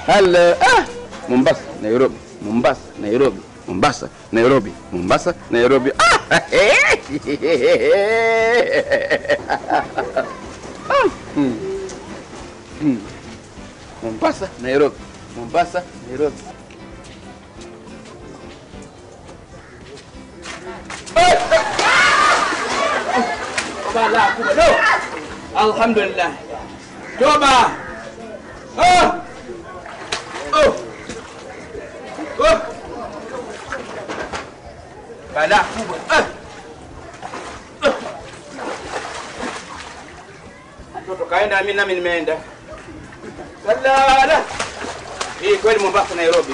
Hello. Mombasa, Nairobi. Mombasa, Nairobi. Mombasa, Nairobi. Mombasa, Nairobi. Mombasa, Nairobi. Mombasa, Nairobi. Alhamdulillah. Coba. Bala kubwa. Mtoto kaenda, mimi nami nimeenda. Salala. Hii kweli Mombasa Nairobi.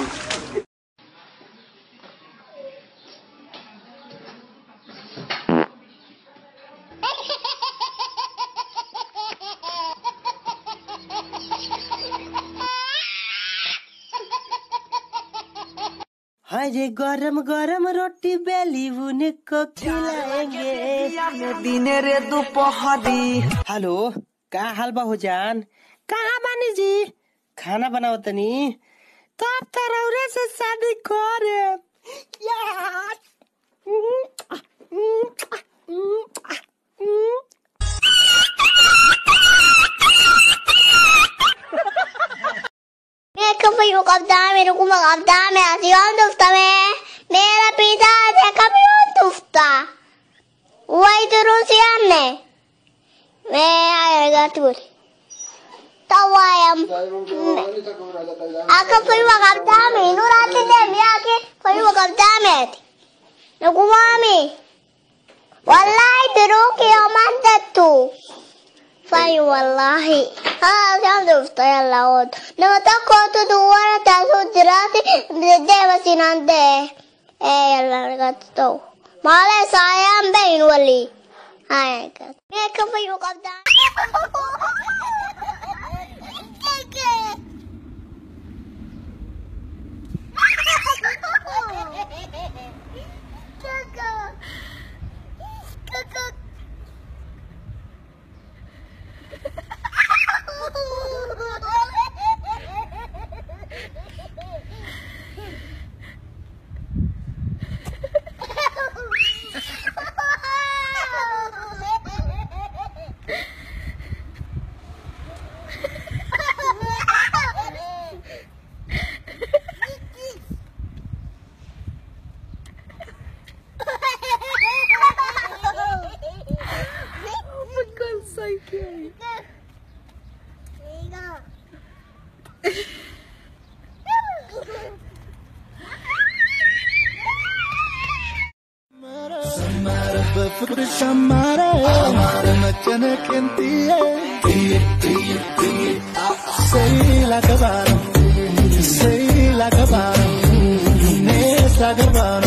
अरे गरम गरम रोटी बेली बुने को खिलाएंगे दिन रे दोपहरी। हेलो, का हाल बा हो जान? कहाँ बानी जी? खाना बनाओ तनी। तब तरौरे से शादी करे यार। Kami ukap dami, nukumak ukap dami, asiyon tufta me. Mera pita ate kami tufta. Uway turun siyan ne. Me ayagatul. Tawayam. Aka kami ukap dami, nurati demi ake kami ukap dami. Nukumami. Wallahi turun kiyo mandatu. Fai wallahi. Asiyon tufta yalla od. Natakoto duwara taso dirati deva sinande. Yalla ragato. Male sayam bain wali. Ay kat. Me kapayo kapda. بفكر الشمارة مكانك انتي Say like a bottom, say like a bottom, say like a bottom.